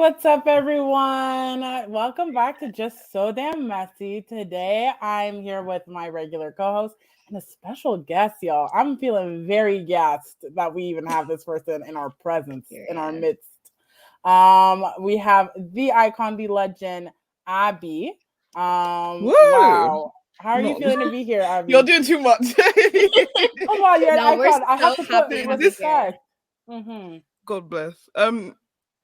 What's up, everyone? Welcome back to Just So Damn Messy. Today, I'm here with my regular co-host and a special guest, y'all. I'm feeling very gassed that we even have this person in our presence, in our Period. midst. We have the icon, the legend, Abby. Woo! Wow. How are you No, feeling to be here, you're Abby? doing too much. Come on, you're an No, we're icon. I have so to put happy to have you this here. respect. Mm-hmm. God bless.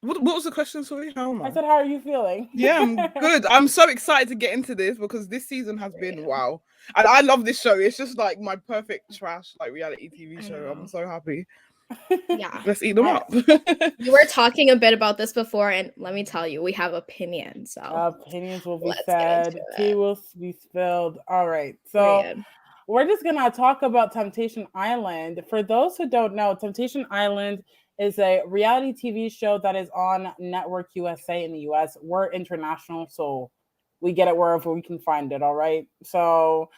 What was the question? Sorry, how am I I? said, how are you feeling? Yeah, I'm good. I'm so excited to get into this because this season has been wow, and I love this show. It's just like my perfect trash like reality TV I show. I'm know. so happy. Yeah. Let's eat them I, up. We were talking a bit about this before, and let me tell you, we have opinions. So Opinions will be let's get into said, tea it. will be spilled. All right. So Period. we're just going to talk about Temptation Island. For those who don't know, Temptation Island is a reality TV show that is on Network USA in the US. We're international, so we get it wherever we can find it. All right. So,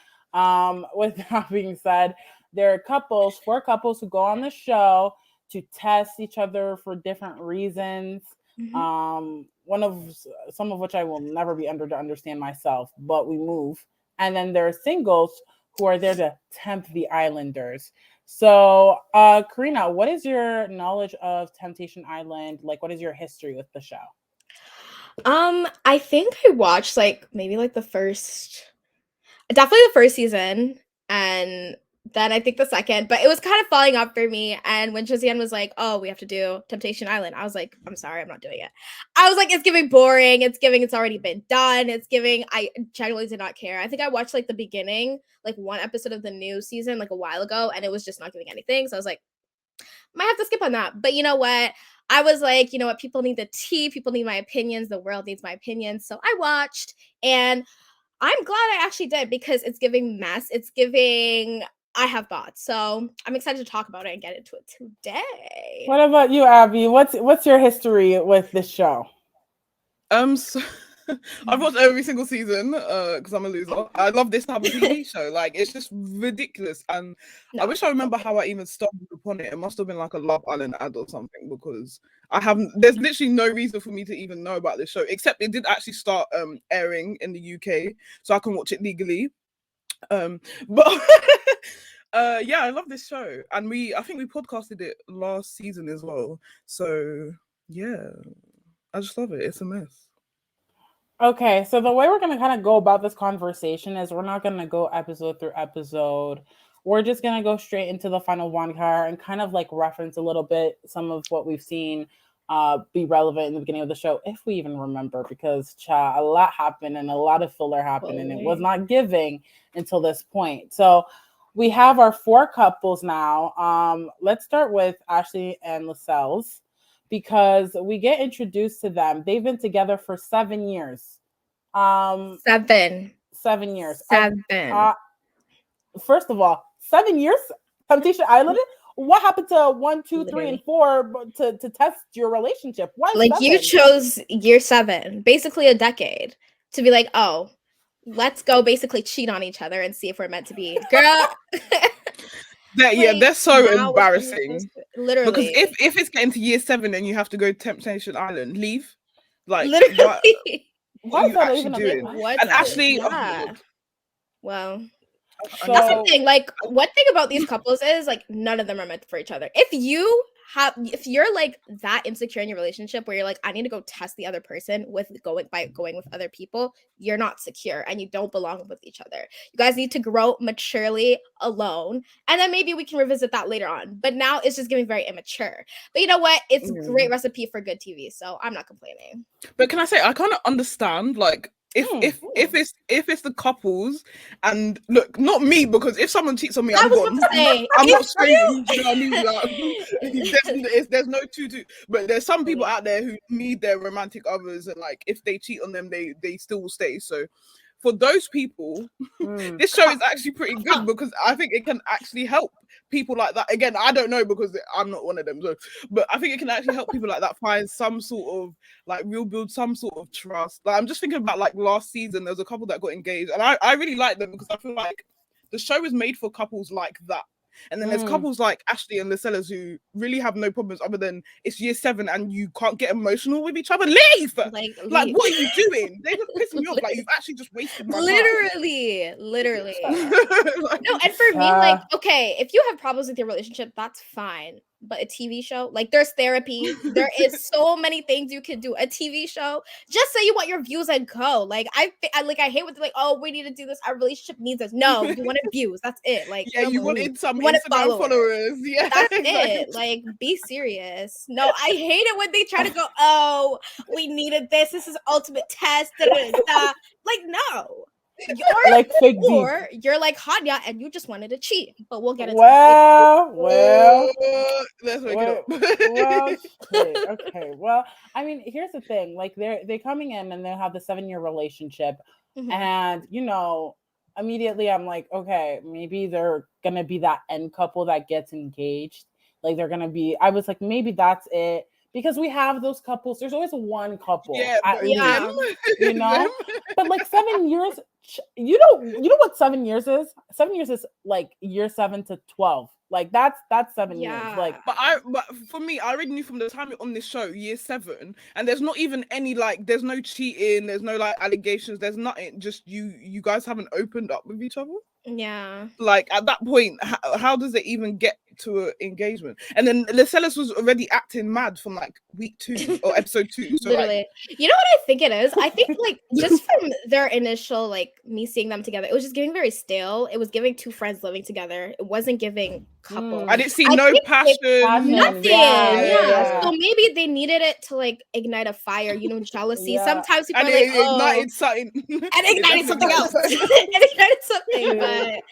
with that being said, there are couples, four couples who go on the show to test each other for different reasons. Mhm. One of some of which I will never be under to understand myself, but we move. And then there are singles who are there to tempt the Islanders. So, Karina, what is your knowledge of Temptation Island? Like, what is your history with the show? I think I watched like maybe like the first, definitely the first season, and then I think the second, but it was kind of falling off for me. And when Josiane was like, "Oh, we have to do Temptation Island," I was like, "I'm sorry, I'm not doing it." I was like, "It's giving boring. It's giving. It's already been done. It's giving." I genuinely did not care. I think I watched like the beginning, like one episode of the new season, like a while ago, and it was just not giving anything. So I was like, might have to skip on that. But you know what? I was like, you know what? People need the tea. People need my opinions. The world needs my opinions. So I watched, and I'm glad I actually did because it's giving mess. It's giving. I have thoughts, so I'm excited to talk about it and get into it today. What about you, Abby? What's your history with this show? So I've watched every single season because I'm a loser. I love this type of TV show. Like it's just ridiculous, and I No, wish I remember how I even stumbled upon it. It must have been like a Love Island ad or something because I haven't. There's literally no reason for me to even know about this show except it did actually start airing in the UK, so I can watch it legally. But yeah, I love this show, and I think we podcasted it last season as well. So yeah, I just love it. It's a mess. Okay, so the way we're going to kind of go about this conversation is we're not going to go episode through episode. We're just going to go straight into the final bonfire and kind of like reference a little bit some of what we've seen be relevant in the beginning of the show, if we even remember, because a lot happened and a lot of filler happened and it was fully. not giving until this point. So we have our four couples now. Let's start with Ashley and Lascelles because we get introduced to them. They've been together for 7 years. Um, 7, 7 years. 7. First of all, 7 years, Temptation Island. What happened to one, two, three, and Literally, four to test your relationship? Why like you 7? chose year 7, basically a decade, to be like, oh, let's go basically cheat on each other and see if we're meant to be, girl. Yeah, Like they're so now it's embarrassing because literally, if it's getting to year 7 and you have to go to Temptation Island, leave. Like literally. what Why are is you that actually even a Like, doing? question? what And the Ashley, oh my yeah. god, Well, that's the So thing. Like, one thing about these couples is like none of them are meant for each other. If you're like that insecure in your relationship where you're like, I need to go test the other person with going with other people, you're not secure and you don't belong with each other. You guys need to grow maturely alone, and then maybe we can revisit that later on. But now it's just getting very immature. But you know what? It's a great recipe for good TV, so I'm not complaining. but can I say I kind of understand like if mm, if if it's if it's the couples and look, not me, because if someone cheats on me, I I'm was about to gone. say, I'm not if staying. Do you know what I mean? you There's no two, but there's some people fully. out there who need their romantic others, and like if they cheat on them, they still will stay. So for those people, mm. this show is actually pretty good because I think it can actually help people like that. Again, I don't know because I'm not one of them, so but I think it can actually help people like that find some sort of like real build some sort of trust. Like I'm just thinking about like last season, there was a couple that got engaged, and I really like them because I feel like the show is made for couples like that. And then there's couples like Ashley and Lascelles who really have no problems other than it's year 7 and you can't get emotional with each other. Leave! Like what are you doing? They just piss me off. Like, you've actually just wasted my time. Literally. Like, No, and for me, like, okay, if you have problems with your relationship, that's fine. But a TV show, like, there's therapy. There is so many things you can do. A TV show, just say you want your views and go. Like, I hate when they're like, oh, we need to do this. Our relationship needs us. No, you wanted views. That's it. Like, yeah, you wanted some wanted Instagram followers. Yeah, that's it. Like, be serious. No, I hate it when they try to go, oh, we needed this. This is ultimate test. Da, da, da. Like, no. You're like fake or you're like Hanya and you just wanted to cheat, but we'll get into well, let's make it up. Okay. Well, I mean, here's the thing: like they're coming in and they have the 7-year relationship, and immediately I'm like, okay, maybe they're gonna be that end couple that gets engaged. Like they're gonna be. I was like, maybe that's it. Because we have those couples, there's always one couple, at least, But like 7 years, you know what 7 years is? 7 years is like year 7 to 12. Like that's 7 years. Like, but for me, I already knew from the time on this show, year 7, and there's not even any like, there's no cheating, there's no like allegations, there's nothing. Just you guys haven't opened up with each other. Yeah. Like at that point, how does it even get to an engagement? And then Lascelles was already acting mad from like week 2 or episode 2. So literally, like, you know what I think it is? I think like just from their initial like me seeing them together, it was just giving very stale. It was giving 2 friends living together. It wasn't giving couple. I didn't see no passion. Nothing. Yeah. So maybe they needed it to like ignite a fire, jealousy. Sometimes people and are like, ignited something. And ignited something else. It ignited something.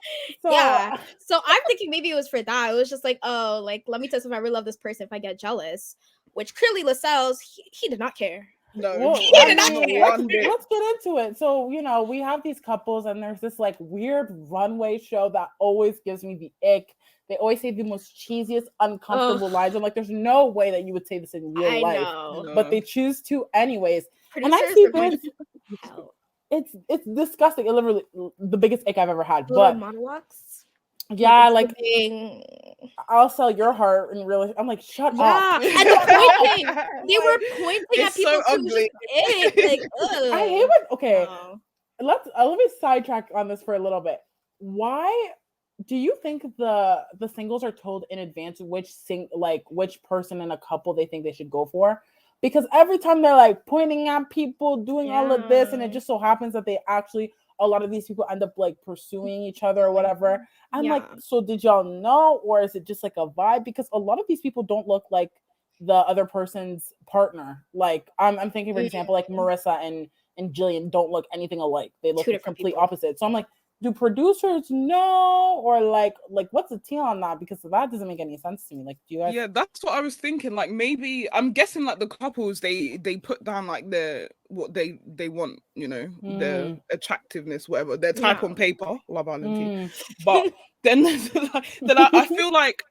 But so I'm thinking maybe it was for that. It was just like, oh, like let me test if I really love this person if I get jealous. Which clearly Lascelles, he did not care. No, well, he did not care. Let's get into it. So, we have these couples and there's this like weird runway show that always gives me the ick. They always say the most cheesiest, uncomfortable lines. I'm like, there's no way that you would say this in real life. Know. But they choose to anyways. Producers and I see this. It's disgusting. It literally the biggest ick I've ever had. But monologues. Yeah, like I'll sell your heart and really. I'm like, shut up. And they were pointing at people. So ugly. Like, I hate when. Let me sidetrack on this for a little bit. Why do you think the singles are told in advance which person in a couple they think they should go for? Because every time they're like pointing at people, doing all of this, and it just so happens that they actually. A lot of these people end up like pursuing each other or whatever. I'm like, so did y'all know, or is it just like a vibe? Because a lot of these people don't look like the other person's partner. Like I'm thinking, for example, like Marissa and Jillian don't look anything alike. They look complete opposite. So I'm like, do producers know, or like what's the tea on that? Because that doesn't make any sense to me. Like, do you guys? Yeah, that's what I was thinking. Like, maybe I'm guessing like the couples they put down like what they want, their attractiveness, whatever their type on paper, Love Island tea. But then I feel like.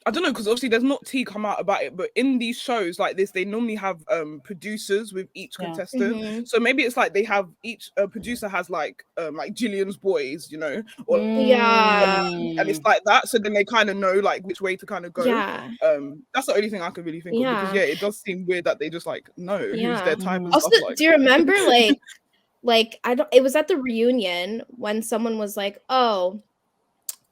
I don't know, because obviously there's not tea come out about it, but in these shows like this, they normally have producers with each contestant. So maybe it's like they have each producer has like Jillian's boys, or and it's like that. So then they kind of know like which way to kind of go. That's the only thing I can really think of, because it does seem weird that they just like know who's their type and also, stuff like. Do you remember like it was at the reunion when someone was like, oh,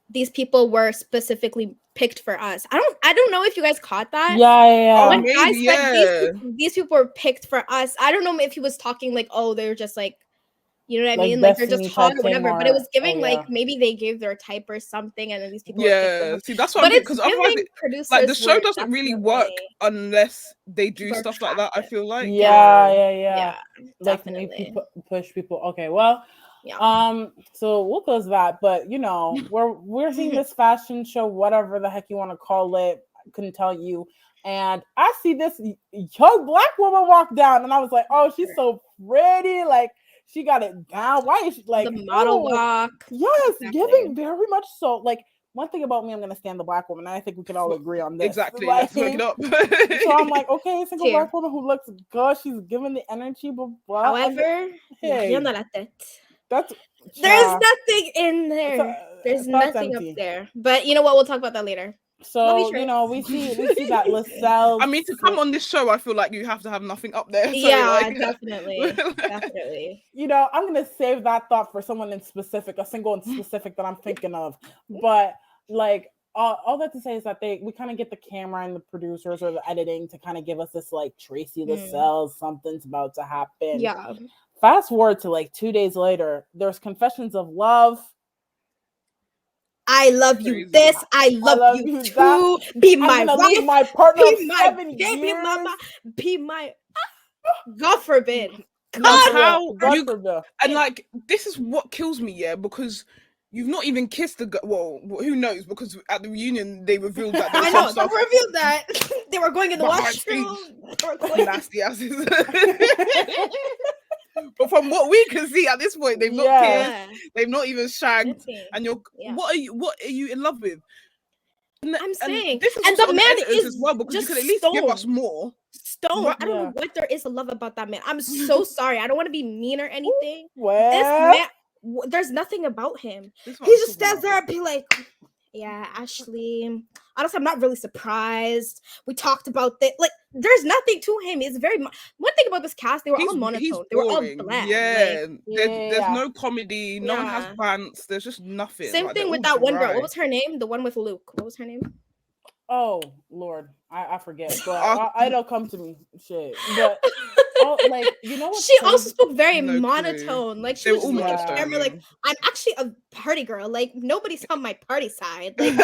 these people were specifically picked for us. I don't know if you guys caught that. Yeah. When guys said these people were picked for us, I don't know if he was talking like, oh, they're just like, you know what I mean? Like they're just hot or whatever. But it was giving like maybe they gave their type or something, and then these people. See, that's what. Because otherwise, like the show doesn't really work unless they do stuff like that. I feel like. Yeah. Like maybe push people. Okay, well. So we'll close that, but we're seeing this fashion show, whatever the heck you want to call it. I couldn't tell you. And I see this young Black woman walk down, and I was like, oh, she's so pretty. Like she got it down. Why is she like the model walk? Yes, giving very much so. Like one thing about me, I'm gonna stand the Black woman. And I think we can all agree on this. Exactly. Like, let's look it up. So I'm like, okay, single Black woman who looks good. She's giving the energy, but however, hey. you're not at that. That's There's child. nothing in there. There's That's nothing empty. up there. But you know what? We'll talk about that later. Love you, So, Trey. we see that Lascelles. I mean, to come on this show, I feel like you have to have nothing up there. So, Yeah, like, definitely. Definitely. I'm gonna save that thought for someone in specific, a single in specific that I'm thinking of. But like all that to say is that we kind of get the camera and the producers or the editing to kind of give us this like Tracy Lascelles, something's about to happen. Yeah. Fast forward to like 2 days later, there's confessions of love. I love you this. I love you too. That. Be my I'm gonna wife. leave my partner of Be my 7 baby years. mama. Be my. God forbid. how God you forbid. and like this is what kills me, yeah, because you've not even kissed the girl. Well, who knows? Because at the reunion they revealed that. I know they revealed that they were going in the washroom. Nasty asses. But from what we can see at this point, they've not kissed, they've not even shagged, and what are you in love with? I'm saying, this is and the man is as well, because you could at least stoned. give us more. I don't know what there is to love about that man. I'm so sorry. I don't want to be mean or anything. Well, this man, there's nothing about him. He just stands there and be like, yeah, Ashley, honestly, I'm not really surprised. We talked about that. Like, there's nothing to him. It's very one thing about this cast, they were all monotone. They were all bland. Yeah, there's no comedy. No one has rants. There's just nothing. Same thing with that one girl. What was her name? The one with Luke. What was her name? Oh Lord, I forget, but it'll come to me. Shit, but like what? She also spoke very monotone. Like she was just looking at the camera, like I'm actually a party girl. Like nobody's on my party side. Like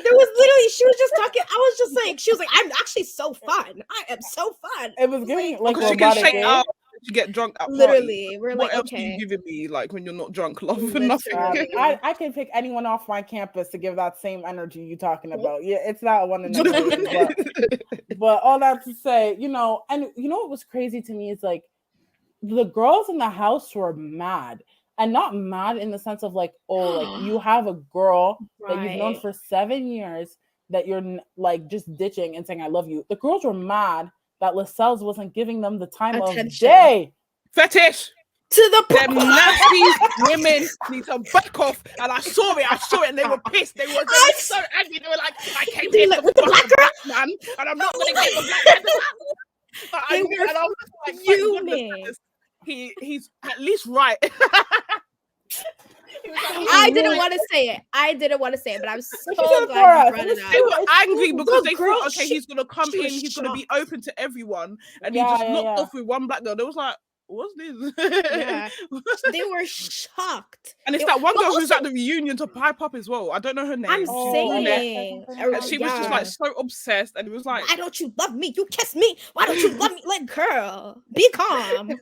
there was literally she was just talking. I was just like she was like I'm actually so fun. I am so fun. It was giving like she can shake out. You get drunk at literally. We're like, what else okay. are you giving me? Like when you're not drunk, love for nothing. I can pick anyone off my campus to give that same energy you talking about. Yeah, it's not one of them. But all that to say, and what was crazy to me is like the girls in the house were mad. And not mad in the sense of like, oh, like you have a girl that you've known for 7 years that you're like just ditching and saying I love you. The girls were mad that Lascelles wasn't giving them the time of day. Fetish to the them nasty women need to back off. And I saw it, and they were pissed. They were so angry. They were like, I came here with the black man, and I'm not gonna get the black man. And I was like, fuming. He's at least right. I didn't want to say it, but I'm so glad you brought it up. They were angry because they thought, okay, he's gonna come in, he's gonna be open to everyone, and he just knocked off with one black girl. They was like, what's this? Yeah, they were shocked. And it's that one girl who's at the reunion to pipe up as well. I don't know her name. I'm saying, and she was just like so obsessed, and it was like, why don't you love me? You kiss me. Why don't you love me? Like, girl, be calm. And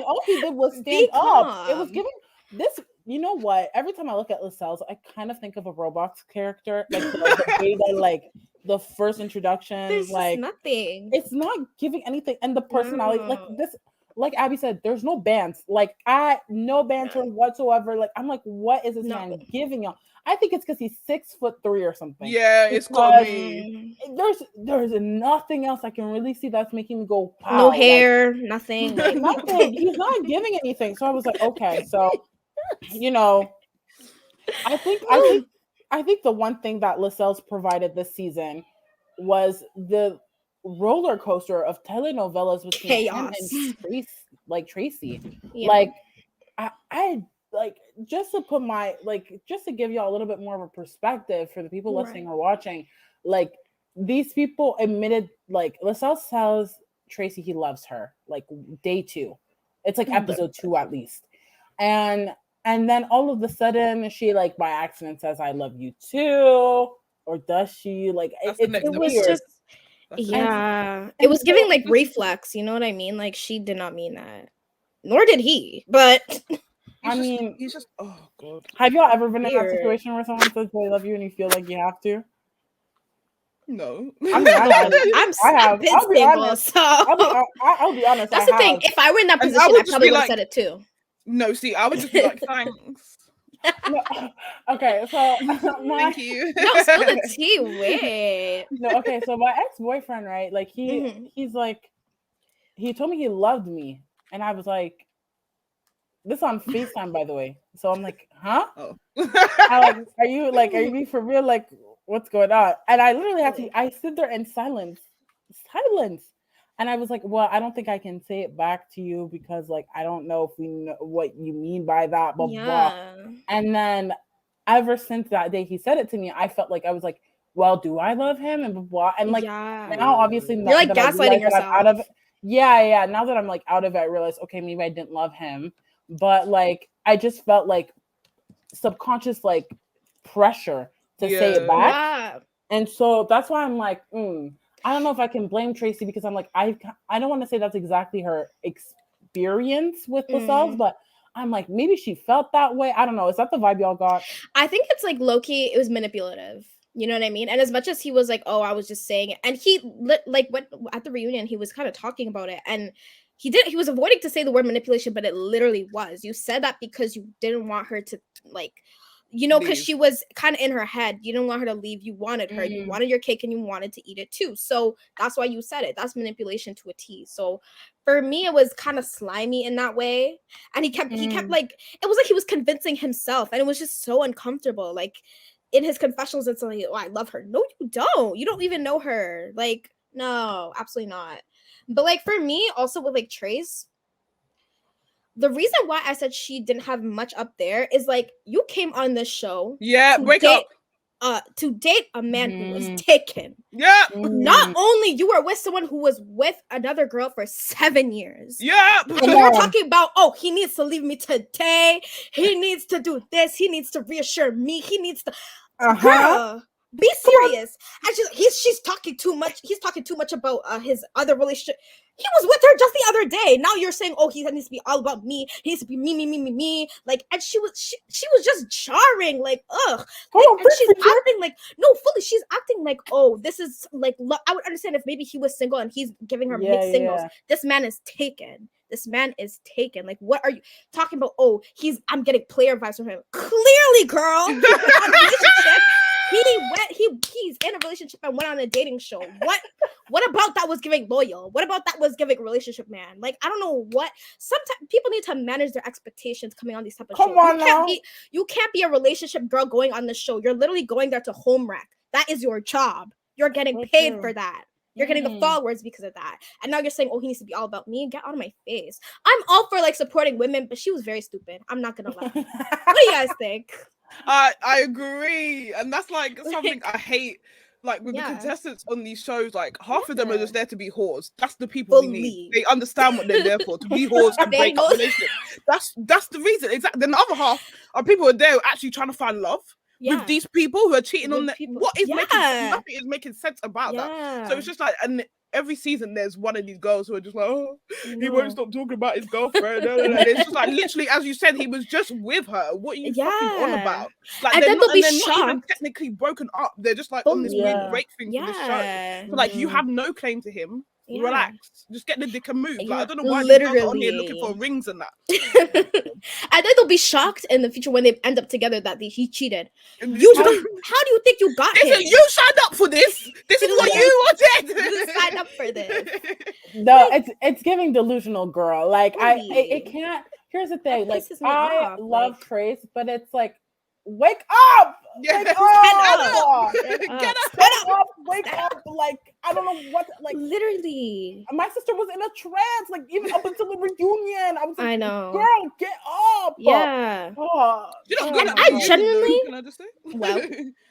all he did was stand up. It was giving this. You know what? Every time I look at Lascelles, I kind of think of a Roblox character, like the way that, like the first introduction. There's like nothing. It's not giving anything, and the personality, like this. Like Abby said, there's no bands. Like no banter whatsoever. Like I'm like, what is this man giving y'all? I think it's because he's 6'3" or something. Yeah, it's got me. There's nothing else I can really see that's making me go. Wow. No hair, nothing. Like, nothing. He's not giving anything. So I was like, okay, so I think the one thing that Lascelles provided this season was the roller coaster of telenovelas between him and Tracy. Yeah. Like I like just to put my just to give y'all a little bit more of a perspective for the people listening or watching, like these people admitted like Lascelles tells Tracy he loves her like day 2. It's like episode 2 at least. And then all of a sudden she like by accident says I love you too, or does she? Like it was weird. Just it was giving like reflex, you know what I mean? Like she did not mean that, nor did he. But he's just oh god. Have y'all ever been in that situation where someone says they love you and you feel like you have to? No, I'm I'll be honest. I'll be honest. That's the thing. If I were in that position, I probably would have said it too. No, see, I would just be like, thanks. No, okay, so thank you. No, spill the tea. Wait. No, okay, so my ex-boyfriend, right? Like he's like he told me he loved me, and I was like, this on FaceTime, by the way. So I'm like, huh? Oh. Are you being for real? Like, what's going on? And I literally I stood there in silence. And I was like, well, I don't think I can say it back to you because, like, I don't know if we know what you mean by that, blah, blah. And then ever since that day he said it to me, I felt like I was like, well, do I love him? And blah, blah. And like, now obviously, you're like gaslighting yourself. Out of it, yeah. Now that I'm like out of it, I realized, okay, maybe I didn't love him. But like, I just felt like subconscious, like, pressure to say it back. Yeah. And so that's why I'm like, I don't know if I can blame Tracy because I'm like, I don't want to say that's exactly her experience with the cells, but I'm like, maybe she felt that way. I don't know. Is that the vibe y'all got? I think it's like low-key, it was manipulative. You know what I mean? And as much as he was like, oh, I was just saying it. And he, like, went at the reunion, he was kind of talking about it. And he was avoiding to say the word manipulation, but it literally was. You said that because you didn't want her to, like, you know, because she was kind of in her head. You didn't want her to leave. You wanted her. You wanted your cake and you wanted to eat it too. So that's why you said it. That's manipulation to a T. So for me, it was kind of slimy in that way. And he kept like, it was like he was convincing himself. And it was just so uncomfortable. Like in his confessionals, it's like, oh, I love her. No, you don't. You don't even know her. Like, no, absolutely not. But like for me, also with like Trace, the reason why I said she didn't have much up there is like you came on this show. Yeah, break up. To date a man who was taken. Yeah. Not only you were with someone who was with another girl for 7 years. Yeah. And you're talking about, oh, he needs to leave me today. He needs to do this. He needs to reassure me. He needs to. Girl, be serious. And she's talking too much. He's talking too much about his other relationship. He was with her just the other day. Now you're saying, oh, he needs to be all about me. He needs to be me. Like, and she was just jarring. Like, ugh. Like, and she's acting like, no, fully. She's acting like, oh, this is like, I would understand if maybe he was single and he's giving her mixed signals. This man is taken. This man is taken. Like, what are you talking about? Oh, I'm getting player vibes from him. Clearly, girl. He's in a relationship and went on a dating show. What about that was giving loyal? What about that was giving relationship man? Like, I don't know what. Sometimes people need to manage their expectations coming on these type of shows. You can't be a relationship girl going on the show. You're literally going there to home wreck. That is your job. You're getting paid for that. You're getting the followers because of that. And now you're saying, oh, he needs to be all about me. Get out of my face. I'm all for like supporting women, but she was very stupid. I'm not gonna lie. What do you guys think? I agree. And that's like something I hate. Like with the contestants on these shows, like half of them are just there to be whores. That's the people we need. They understand what they're there for, to be whores and break up relationships. That's the reason. Exactly. Then the other half are people who are there actually trying to find love with these people who are cheating on them. What is nothing is making sense about that. So it's just like, and every season there's one of these girls who are just like, oh, he won't stop talking about his girlfriend. And it's just like, literally, as you said, he was just with her. What are you fucking on about? Like, and they're then not, they'll be they're shocked. not even technically broken up. They're just like on this weird break thing for the show. So like, you have no claim to him. Relax, just get the dick and move. Like, I don't know why you're on here looking for rings and that. And then they'll be shocked in the future when they end up together that he cheated. How do you think you got him? You signed up for this. This is what you wanted. You signed up for this. No, it's giving delusional girl. Like it can't. Here's the thing. Like I love Trace, but it's like, wake up! Yes. Wake up! Wake up! Like, I don't know what. Like, literally, my sister was in a trance. Like, even up until the reunion, I was like, I know, girl, get up! Yeah. I genuinely. Well,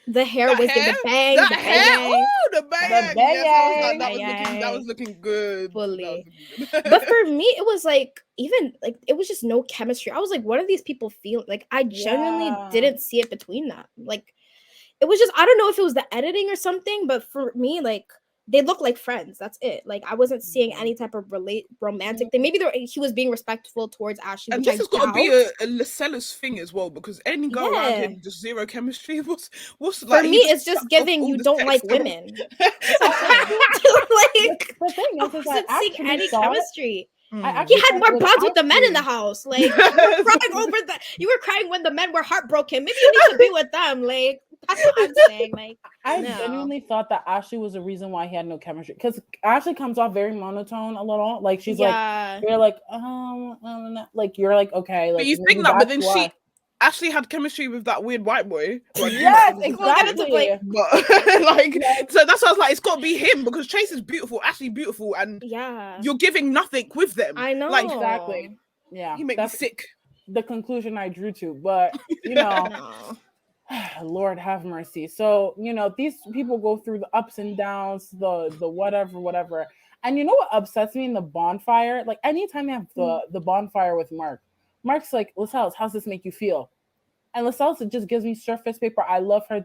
the hair was giving bang. The hair. The bang. That was looking good. Fully. But for me, it was like, even like, it was just no chemistry. I was like, what are these people feeling? Like, I genuinely didn't see it between them. Like, it was just, I don't know if it was the editing or something, but for me, like, they look like friends. That's it. Like, I wasn't seeing any type of romantic thing. Maybe he was being respectful towards Ashley. And this has got to be a Lascelles thing as well, because any girl around him, just zero chemistry. What's like? For me, it's just giving you don't like women. Like, the thing is I wasn't seeing any chemistry. He had more bonds with the men in the house. Like, you were crying when the men were heartbroken. Maybe you need to be with them. Like, That's what I'm saying. Like, I no. genuinely thought that Ashley was the reason why he had no chemistry, because Ashley comes off very monotone a little. Like she's like, you're like, like you're like, okay, like But you think that, but then she actually had chemistry with that weird white boy. Yes, exactly. We'll get into Blake. But like, so that's why I was like, it's got to be him, because Chase is beautiful, Ashley beautiful, and you're giving nothing with them. I know, like exactly. Yeah, he made me sick. The conclusion I drew to, but you know. Lord have mercy. So, you know, these people go through the ups and downs, the whatever. And you know what upsets me in the bonfire? Like anytime they have the bonfire with Mark's like, Lascelles, how's this make you feel? And Lascelles just gives me surface paper. I love her.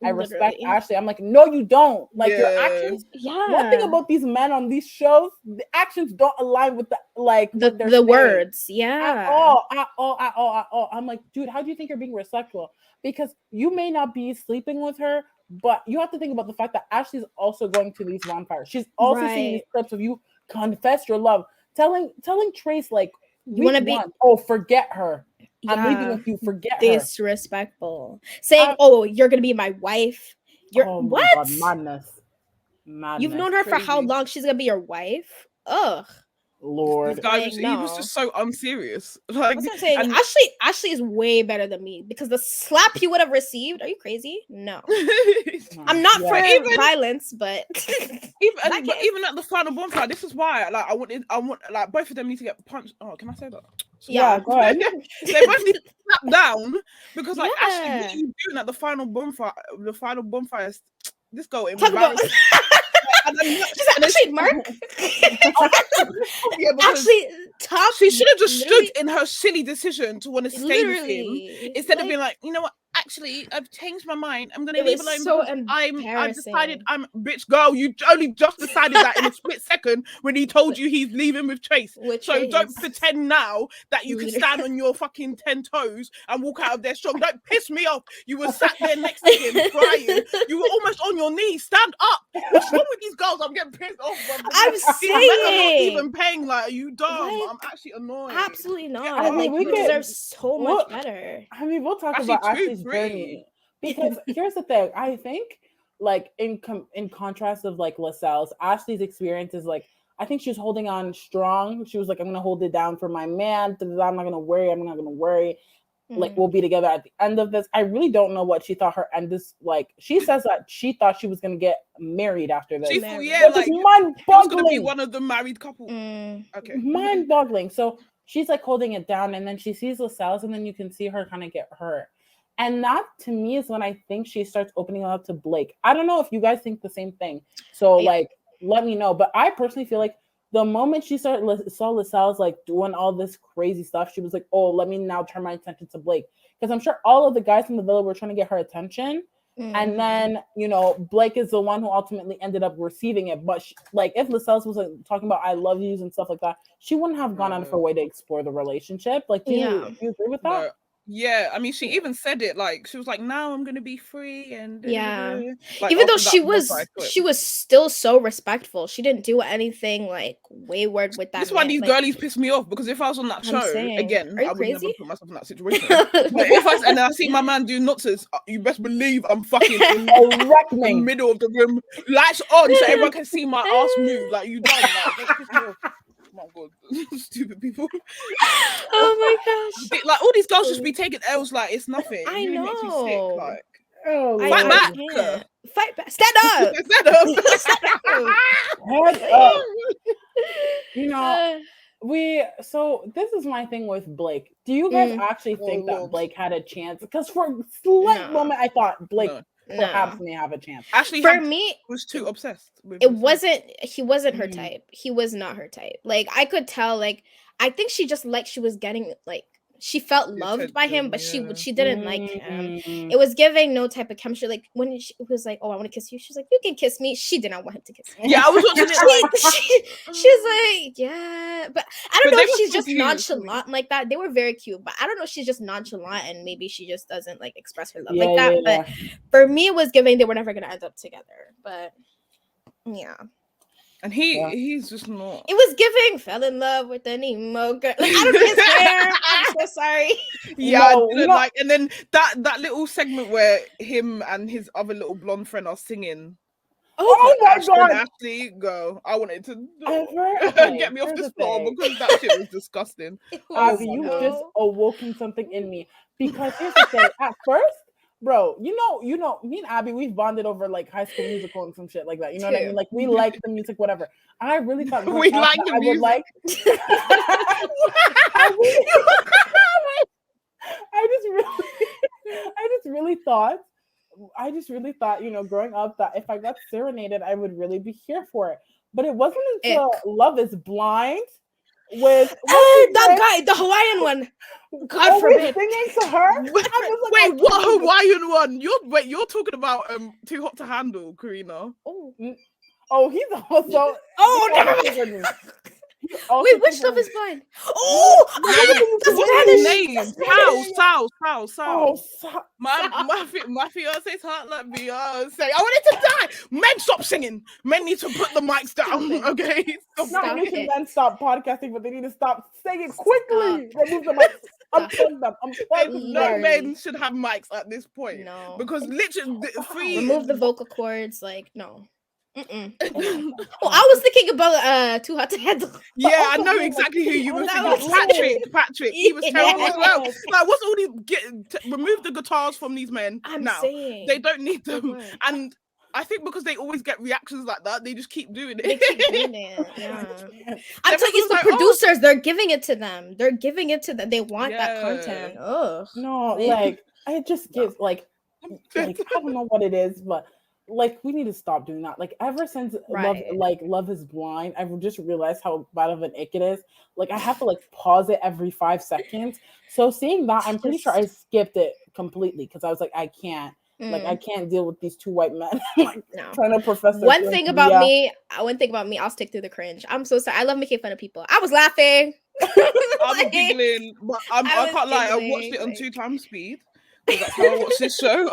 I respect Ashley. I'm like, no, you don't. Like your actions. Yeah. One thing about these men on these shows, the actions don't align with the words. Yeah. At all. I'm like, dude, how do you think you're being respectful? Because you may not be sleeping with her, but you have to think about the fact that Ashley's also going to these bonfires. She's also seeing these clips of you confess your love, telling Trace like, you want to be? Oh, forget her. Yeah. I'm leaving with you. Forget her. Disrespectful. Saying, "Oh, you're gonna be my wife." You're what? God, madness. You've known her for how long? She's gonna be your wife? Ugh. Lord, he was just so unserious. Like, that's what I'm saying. Ashley is way better than me, because the slap he would have received. Are you crazy? No, I'm not for violence, but even at the final bonfire, this is why. Like, I want like both of them need to get punched. Oh, can I say that? Yeah, go ahead. They both need to slap down, because like Ashley, what are you doing at the final bonfire? The final bonfire. This girl embarrassed. Actually, Mark. Actually, Tom. She should have just stood in her silly decision to want to stay with him, instead of being like, you know what? Actually, I've changed my mind. I'm gonna leave alone. So I've decided. Bitch, girl. You only just decided that in a split second when he told you he's leaving with Chase. Don't pretend now that you can stand on your fucking 10 toes and walk out of there strong. Don't piss me off. You were sat there next to him crying. You were almost on your knees. Stand up. What's wrong with these girls? I'm getting pissed off. I'm saying, I'm not even paying. Like, are you dumb? Like, I'm actually annoyed. Absolutely not. I mean, we deserve so much better. I mean, we'll talk about Ashley's journey, because here's the thing. I think, like, in contrast of like Lascelles, Ashley's experience is like, I think she was holding on strong. She was like, I'm gonna hold it down for my man. I'm not gonna worry. Like, we'll be together at the end of this. I really don't know what she thought her end is like. She says that she thought she was gonna get married after this. Which is mind-boggling. Gonna be one of the married couple. Okay, mind-boggling. So she's like holding it down, and then she sees Lascelles, and then you can see her kind of get hurt. And that, to me, is when I think she starts opening up to Blake. I don't know if you guys think the same thing. So, like, let me know. But I personally feel like the moment she saw Lascelles, like, doing all this crazy stuff, she was like, oh, let me now turn my attention to Blake. Because I'm sure all of the guys in the villa were trying to get her attention. And then, you know, Blake is the one who ultimately ended up receiving it. But, like, if Lascelles was like, talking about I love yous and stuff like that, she wouldn't have gone out of her way to explore the relationship. Like, do you agree with that? No. Yeah, I mean, she even said it, like, she was like, now I'm gonna be free, and like, even though she was still so respectful, she didn't do anything like wayward with that. That's why these girlies piss me off, because if I was on that show again, I would never put myself in that situation. But if I see my man do nonsense, you best believe I'm fucking in the middle of the room, lights on, so everyone can see my ass move. Like, you done, like, don't piss me off. Oh my god, stupid people. Oh my gosh. Like, all these girls just be taking L's like it's nothing. I know. Makes me sick, like, fight back. Fight back. Stand up. Stand up. Head up. You know, so this is my thing with Blake. Do you guys actually think that Blake had a chance? Because for a slight moment I thought Blake perhaps may have a chance. Actually, for me, was too obsessed with he wasn't her type. He was not her type. Like, I could tell, like, I think she just she was getting, like, she felt loved by him, but she didn't like him. It was giving no type of chemistry. Like, when she was like, oh, I want to kiss you, she's like, you can kiss me. She did not want him to kiss me. Yeah, I was watching it. She was like, yeah, but I don't know if she's just nonchalant like that. They were very cute, but I don't know if she's just nonchalant and maybe she just doesn't like express her love like that. But for me, it was giving they were never gonna end up together. But yeah. And Yeah. he's just not. It was giving fell in love with an emo girl. Like, I don't know his hair. I'm so sorry. Yeah, No, I you didn't know- like. And then that little segment where him and his other little blonde friend are singing. Oh my God. Ashley, go! I wanted to Okay, get me off here's this the floor thing. because that shit was disgusting. It Oh Abby, my you've God. just awoken something in me. Because here's the thing. At first, bro, you know, me and Abby, we've bonded over like High School Musical and some shit like that. You know what I mean? Like we like the music, whatever. I really thought We like the I would music. like. I just really thought. You know, growing up, that if I got serenaded, I would really be here for it. But it wasn't until Love Is Blind with that guy, the Hawaiian one. God always forbid. singing to her. I was like, Wait, okay, what Hawaiian one? You're talking about Too Hot to Handle, Karina. Oh, he's also. Oh, he never also mind. triggered me. He also Wait, which triggered Love Is me. Blind? Oh, the What's his Spanish. name? Sal. Oh, My fiance's heart like Beyonce. I wanted to die. Men, stop singing. Men need to put the mics down. Okay. not Stop only can it. men stop podcasting, but they need to stop singing quickly. Remove the mic. Unplug them. Unplug them. No Literally. men should have mics at this point. No. Because literally, three. Remove the vocal cords. Like, no. Oh, I was thinking about Too Hot to Handle. Yeah, I know exactly who you were that thinking. was Patrick, he was terrible as well. Yes. Like, what's all these? Remove the guitars from these men I'm now. saying They don't need they them. weren't. And I think because they always get reactions like that, they just keep doing They it. keep doing it. Yeah. I'm telling you, Everyone's it's the like, oh. producers. They're giving it to them. They're giving it to them. They want that Yeah. content. Ugh. No, Man. like it just gives like I don't know what it is, but like we need to stop doing that. Like ever since Right. Love Is Blind, I've just realized how bad of an ick it is. Like I have to like pause it every 5 seconds. So seeing that, I'm pretty sure I skipped it completely because I was like, I can't. Like I can't deal with these two white men like No. trying to profess. their One feelings thing to about me. me, I'll stick through the cringe. I'm so sorry. I love making fun of people. I was laughing. I'm Like, giggling, but I was can't lie. I watched giggling, it on like- 2 times speed. 'Cause that's how I watch this show.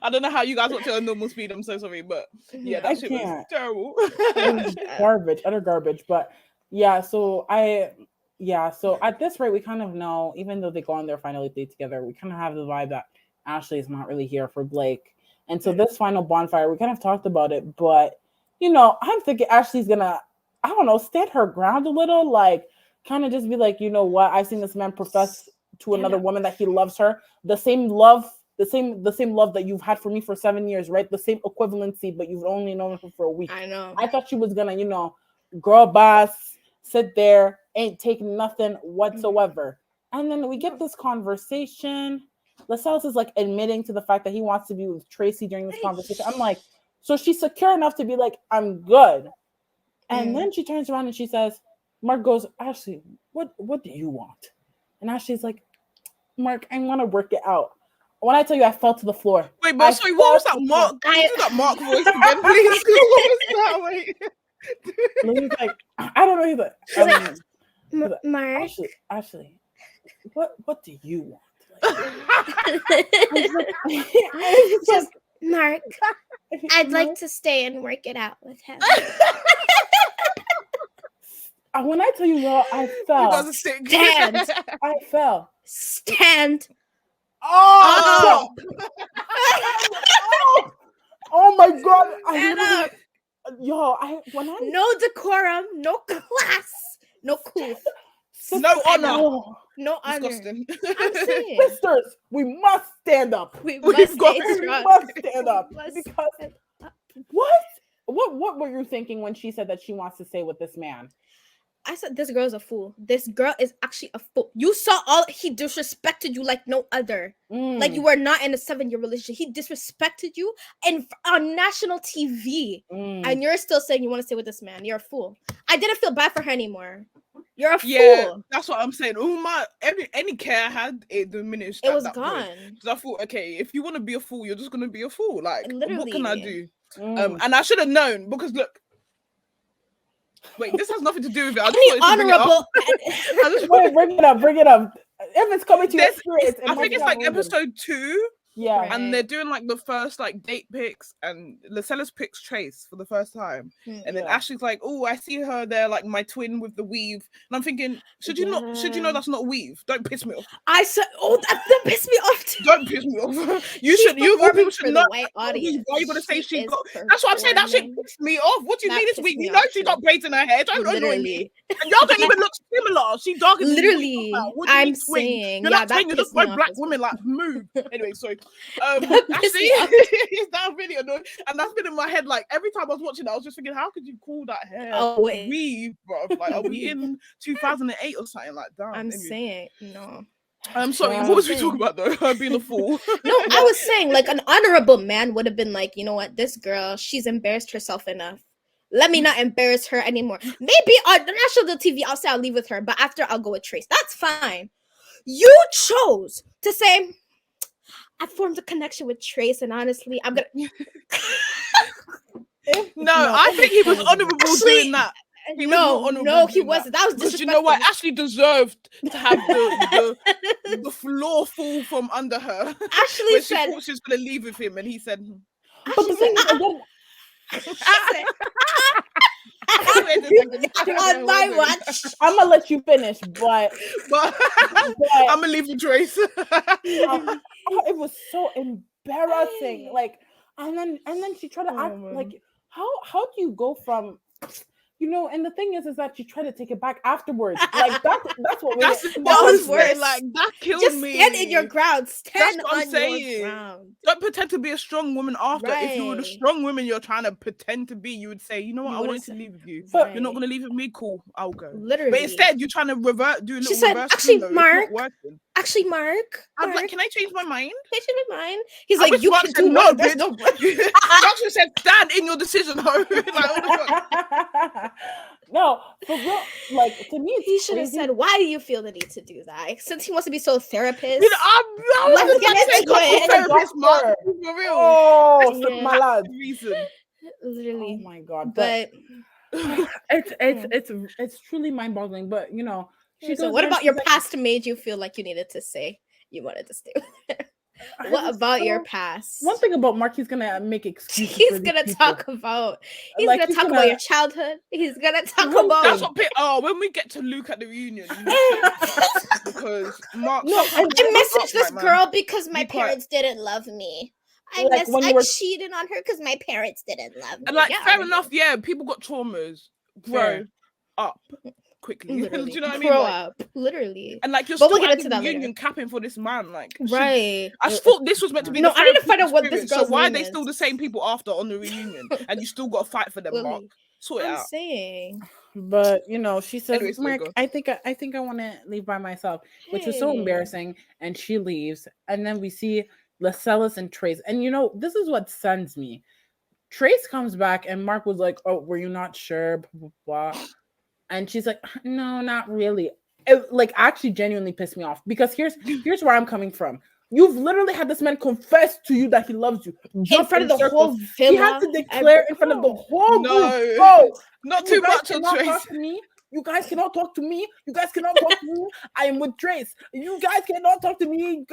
I don't know how you guys watch it on normal speed. I'm so sorry, but yeah, that I shit was can't. terrible. It was garbage, utter garbage. But yeah, so at this rate, we kind of know, even though they go on their final date together, we kind of have the vibe that Ashley is not really here for Blake. And so this final bonfire, we kind of talked about it, but you know, I'm thinking Ashley's gonna, I don't know, stand her ground a little, like kind of just be like, you know what, I've seen this man profess to another woman that he loves her, the same love that you've had for me for 7 years, right? The same equivalency, but you've only known her for a week. I know. I thought she was gonna, you know, girl boss, sit there, ain't taking nothing whatsoever. And then we get this conversation. Lascelles is like admitting to the fact that he wants to be with Tracy during this conversation. I'm like, so she's secure enough to be like, I'm good. And then she turns around and she says, Mark goes, Ashley, what do you want? And Ashley's like, Mark, I want to work it out. When I tell you I fell to the floor. Wait, but sorry, what was that Mark? Can you do that Mark voice again, please? What was that? Wait. He's like, I don't know. He's like, Mark. Ashley, what do you want? Just Mark. I'd like to stay and work it out with him. When I tell you, y'all, I fell. Stand. I fell. Stand. Oh! Oh my God! Stand up. No decorum, no class, no cool, No honor. no honor. Disgusting. I'm saying. Sisters, we must stand up. We We've must got- stay We strong. must stand up. Must Because stand up. what were you thinking when she said that she wants to stay with this man? I said this girl's a fool. This girl is actually a fool. You saw he disrespected you like no other. Like you were not in a 7-year relationship. He disrespected you on national TV. And you're still saying you want to stay with this man. You're a fool. I didn't feel bad for her anymore. You're a fool. That's what I'm saying. All my any care I had, it diminished. It at was that gone. Because I thought, okay, if you want to be a fool, you're just gonna be a fool. Like, what can I do? Literally. And I should have known because look. Wait, this has nothing to do with it. I just Any wanted to bring it honorable. up. I just Wait, bring it up. If it's coming to your There's- experience, I think it's like episode 2 Yeah. And they're doing like the first like date pics, and Lucella's pics Trace for the first time, and then Yeah. Ashley's like, "Oh, I see her there, like my twin with the weave," and I'm thinking, should you know that's not weave? Don't piss me off. I said, oh, that pissed me off too. Don't piss me off. You She's should. You all people should for know. the white audience. Why are you gonna say She she is got? That's what I'm saying. That shit performing. pissed me off. What do you That mean it's pissed weave? me You know off she too. got braids in her hair. Don't annoy me. Literally. And y'all don't even look similar. She darker than you. Literally, What do you I'm mean twin? saying, You're yeah, not that twin. You're just pissed me both off black as well. women. Like move. Anyway, sorry. That pissed me off. Actually, that really annoying. And that's been in my head. Like every time I was watching it, I was just thinking, how could you call that hair Oh, wait. weave, bro? Like, are we in 2008 or something like that? I'm saying, no. I'm sorry. Yeah. What was we talking about though? Her being a fool. No, I was saying, like, an honorable man would have been like, you know what, this girl, she's embarrassed herself enough. Let me not embarrass her anymore. Maybe on the national TV, I'll say I'll leave with her, but after I'll go with Trace. That's fine. You chose to say, I formed a connection with Trace, and honestly, I'm gonna. No, I think he was honourable Actually, doing that. He was no, not honourable no, he doing wasn't. That was Because disrespectful. you know what? Ashley deserved to have the floor fall from under her. Ashley When she said, thought she was going to leave with him, and he said, But the thing is, on my watch. I'm gonna let you finish, but but I'm going to leave with Trace. it was so embarrassing. Like, and then she tried to act man. like, how do you go from, you know? And the thing is that she tried to take it back afterwards. Like that's what That was was worse. like that killed Just me. stand in your ground. Stand That's what I'm on saying. your ground. Don't pretend to be a strong woman after. If you were the Right. strong woman you're trying to pretend to be, you would say, you know what, You I would've wanted to said- leave with you. Right. You're not going to leave with me? Cool, I'll go. Literally. But instead, you're trying to do a little She said, reverse actually, Uno. It's Mark, not working. Actually, Mark. I'm like, can I change my mind? Can I change my mind? He's I like, wish you Mark can said do no, no. There's bitch. no. Mark should said, stand in your decision, ho. Like, what the fuck? No, for real. Like, to me, it's He should have crazy. said, why do you feel the need to do that? Since he wants to be so therapist. You know, I was Let's just about to get say into it. couple therapist, Mark, Doctor. for real. Oh, Yeah. my lad. Reason. Oh Literally. my god. But It's truly mind-boggling. But you know, she so goes what there and about she's your like, past made you feel like you needed to say you wanted to stay with her? I What just about your feel- past? One thing about Mark, he's gonna make excuses. for He's these gonna people. talk about. He's Like, gonna he's talk gonna- about your childhood. He's gonna talk One about. That's what. When we get to Luke at the reunion, you need to- because Mark. No, shut and the I fuck messaged up, this like, man. girl because my Be quiet. parents didn't love me. I Like, when you were- cheated on her because my parents didn't love me. And like, Yeah, fair I enough. Yeah, people got traumas. Grow Fair. up quickly. Literally. Do you know what I mean? Grow Like, up. Literally. and like, you're But still we'll get at into the that later. reunion capping for this man. Like, Right. I just thought this was meant to be. No, the I need to therapeutic find out what this experience. girl's So why are name they is. still the same people after on the reunion? And you still got to fight for them, Mark. Literally. Sort it I'm out. saying. But you know, she says, Anyways, Mark, go. I think I want to leave by myself, which was so Hey. embarrassing. And she leaves, and then we see Lascelles and Trace. And you know, this is what sends me. Trace comes back, and Mark was like, "Oh, were you not sure?" Blah, blah, blah. And she's like, "No, not really." It, like, actually genuinely pissed me off, because here's where I'm coming from. You've literally had this man confess to you that he loves you In front of the circles. whole villa. He had to declare in front of the whole No. group. Oh, Not you too guys much on cannot Trace. talk to me. You guys cannot talk to me. You guys cannot talk to me. I am with Trace. You guys cannot talk to me.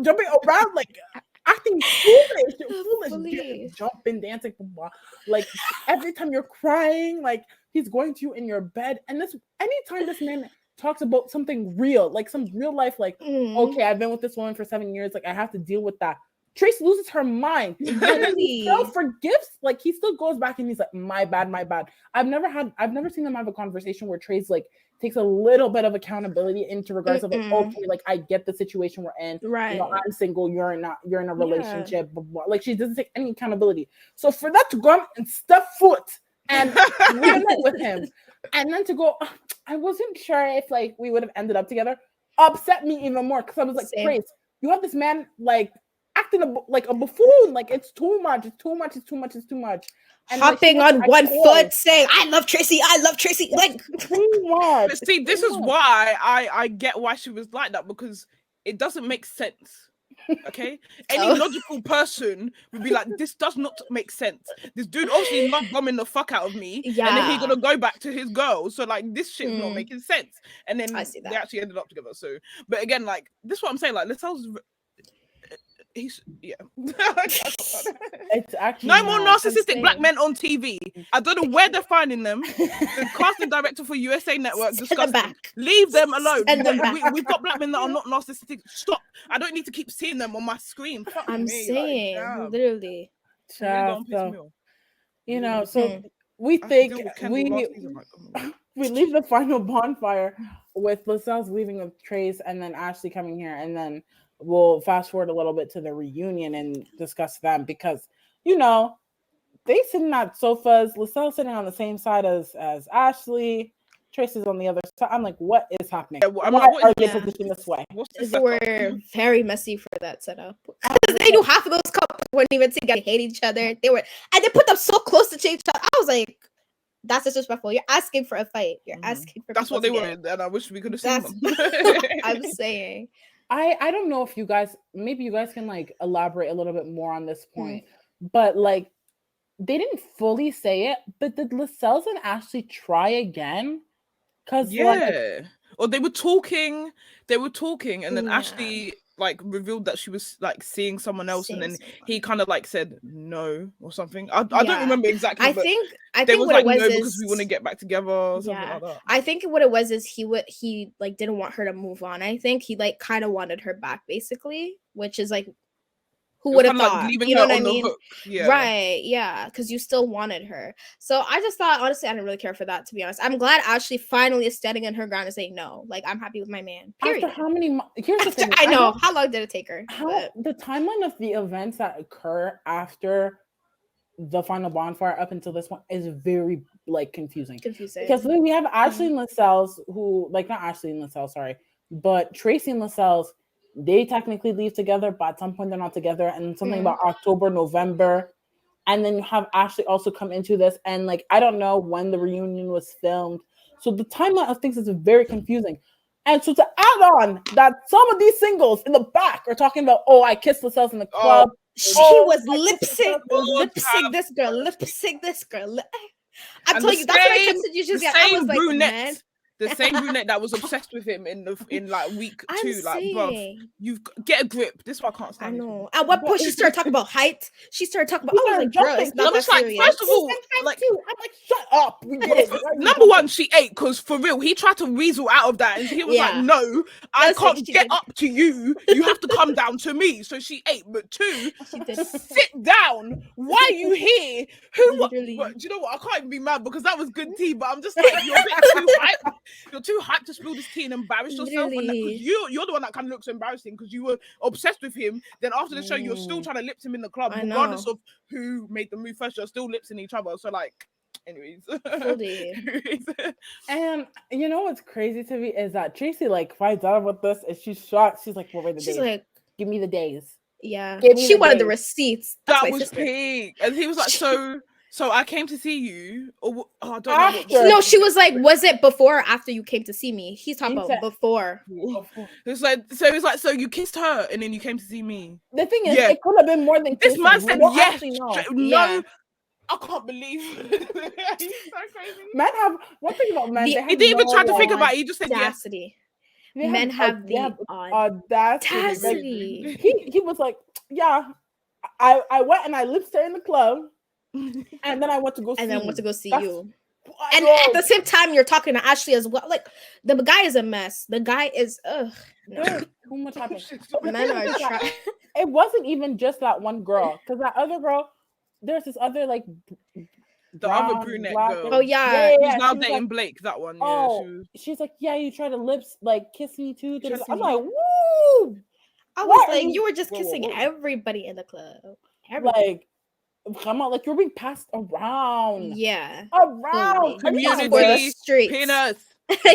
Jumping around like acting foolish, Fully. jumping, dancing, blah, blah. Like every time you're crying, like he's going to you in your bed. And this, anytime this man talks about something real, like some real life, like, Mm. okay, I've been with this woman for 7 years, like I have to deal with that. Trace loses her mind. And then he still Literally. forgives, like he still goes back and he's like, my bad. I've never seen them have a conversation where Trace like takes a little bit of accountability into regards of like, Mm-mm. okay, like I get the situation we're in. Right. You know, I'm single, you're in a relationship, blah, blah. Like she doesn't take any accountability. So for that to go and step foot and reunite with him, and then to go, "Oh, I wasn't sure if like we would have ended up together," upset me even more, because I was like, Same. Trace, you have this man like acting like a buffoon, like it's too much. And like, she Hopping was on like, one "Oh, foot, saying, I love Tracy. Like, too much." But see, this is why I get why she was like that, because it doesn't make sense. Okay, any Oh. logical person would be like, this does not make sense. This dude obviously love bombing the fuck out of me, and then he Yeah. gonna go back to his girl. So like, this shit's not Mm. making sense. And then I see they that. actually ended up together. So, but again, like this is what I'm saying. Like, Lascelles yeah. It's actually No more not. narcissistic black saying. men on TV. I don't know where they're finding them. The casting director for USA Network Send them disgusting. back. Leave them alone. Send them back. We've got black men that are not narcissistic. Stop. I don't need to keep seeing them on my screen. Fuck I'm me. saying, Like, damn. literally. It really Child, don't piss so, me off. you know, Really. so we I had to think deal with Kendall last season, like, oh my God. we leave the final bonfire with Lascelles leaving with Trace and then Ashley coming here, and then we'll fast forward a little bit to the reunion and discuss them because, you know, they sitting at sofas, Lascelles sitting on the same side as Ashley, Trace is on the other side. I'm like, what is happening? Yeah, well, I'm Why like, what are is they Yeah. positioned this way? What's this They setup? were very messy for that setup. Because they knew half of those couples weren't even together. They hate each other. They were, and they put them so close to each other. I was like, that's disrespectful. You're asking for a fight. You're asking for That's people what they to get- wanted, and I wish we could have seen That's them. I'm saying. I don't know if you guys, maybe you guys can like elaborate a little bit more on this point, but like they didn't fully say it, but did Lascelles and Ashley try again? Because Yeah. Or they were talking, and then Yeah. Ashley like revealed that she was like seeing someone else, and Seeing then someone. he kind of like said no or something. I Yeah. don't remember exactly, I but think there what was it like was no is because we want to get back together or something yeah. like that. I think what it was is he like didn't want her to move on. I think he like kind of wanted her back basically, which is like who It was would have kinda thought? like leaving You know her what I on the mean? hook. Yeah. Right, yeah, because you still wanted her. So I just thought, honestly, I didn't really care for that, to be honest. I'm glad Ashley finally is standing in her ground and saying no. Like, I'm happy with my man. Period. after how many? Here's the After, thing. I know. How long did it take her? How But the timeline of the events that occur after the final bonfire up until this one is very like confusing. confusing. Because we have Ashley and Lascelles, who like not Ashley and Lascelles, sorry, but Tracy and Lascelles, they technically leave together, but at some point they're not together, and something about October, November, and then you have Ashley also come into this, and like I don't know when the reunion was filmed, so the timeline of things is very confusing. And so to add on that, some of these singles in the back are talking about, oh, I kissed Lascelles in the club. She Oh, was I lip kissed sync, Lascelles. lip sync this girl, lip sync this girl. I'm And telling the you, that's what I same- texted you. the Just I was same like, brunette. man, The same brunette that was obsessed with him in like week I'm 2, like, bruv, saying. you've get a grip. This is why I can't I stand. these know. people. At one point, she started talking about height. She started talking about. I was like, Jumping. girl, it's And I not was that like, serious. first of all, like, I'm like, shut up. We get it. Why are you number jumping? one, she ate because for real, he tried to weasel out of that, and he was Yeah. like, "No, I That's what can't she get did. up to you. You have to come down to me." So she ate, but 2, She did. sit down. Why are you here? Who? Literally. But do you know what? I can't even be mad because that was good tea. But I'm just like, you're a bit too hyped. You're too hyped to spill this tea and embarrass yourself. And Literally. because you're the one that kind of looks embarrassing because you were obsessed with him. Then after the show, you're still trying to lip him in the club, I regardless know. of who made the move first. You're still lipsing each other. So like, anyways. Fully. And you know what's crazy to me is that Tracy like finds out about this and she's shocked. She's like, "Well, wait the She's days. like, Give me the days." yeah. Give me She the wanted the days. receipts. That's That my was sister. peak. And he was like, so I came to see you. Or I don't know. After. No, she was like, was it before or after you came to see me? He's talking He about said- before. It's like, so it was like, so you kissed her and then you came to see me. The thing is, Yeah. it could have been more than This kissing. man We said don't yes. actually know. No, Yeah. I can't believe. He's so crazy. Men have one thing about men. The- they have He didn't even no, try to think like, about it. He just said yes. Audacity. they Men have they the audacity. audacity. Like, he was like, yeah, I went and I lipped her in the club, and then I went to go see And then went to go see That's you. And at the same time, you're talking to Ashley as well. Like, the guy is a mess. The guy is, ugh. No. There's too much happening. Men are trying. It wasn't even just that one girl, because that other girl, there's this other like The brown, other brunette black girl. Oh, yeah. Who's now she was dating like, Blake, that one. Yeah, oh, she was- she's like, yeah, you try to kiss me too. Kiss I'm me. like, woo! I What was are like, you- you were just Whoa, whoa, kissing whoa. everybody in the club. Everybody. Like, come on, like you're being passed around. Yeah. Around. Fully. Come on, He's for the Community, streets. penis.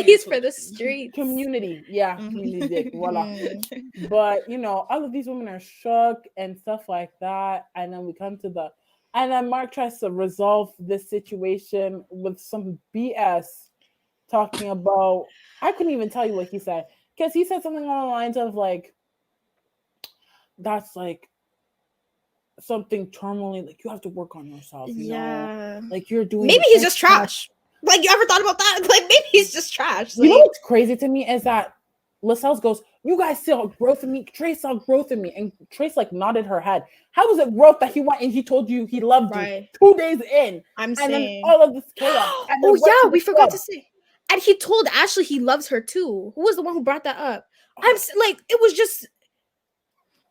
He's for the streets. community. Yeah, Mhm. community dick. Voila. Mm. But you know, all of these women are shook and stuff like that. And then we come to and then Mark tries to resolve this situation with some BS talking about, I couldn't even tell you what he said. Because he said something along the lines of like, that's like something terminally, like you have to work on yourself, you know? Yeah. Like you're doing Maybe he's just trash. Like, you ever thought about that? Like, maybe he's just trash. You know Like, what's crazy to me is that Lascelles goes, "You guys saw growth in me. Trace saw growth in me," and Trace like nodded her head. How was it growth that he went and he told you he loved Right. you 2 days in, I'm and then saying. all of this chaos? And then Oh went to yeah, the we forgot club. to say. And he told Ashley he loves her too. Who was the one who brought that up? Like, it was just.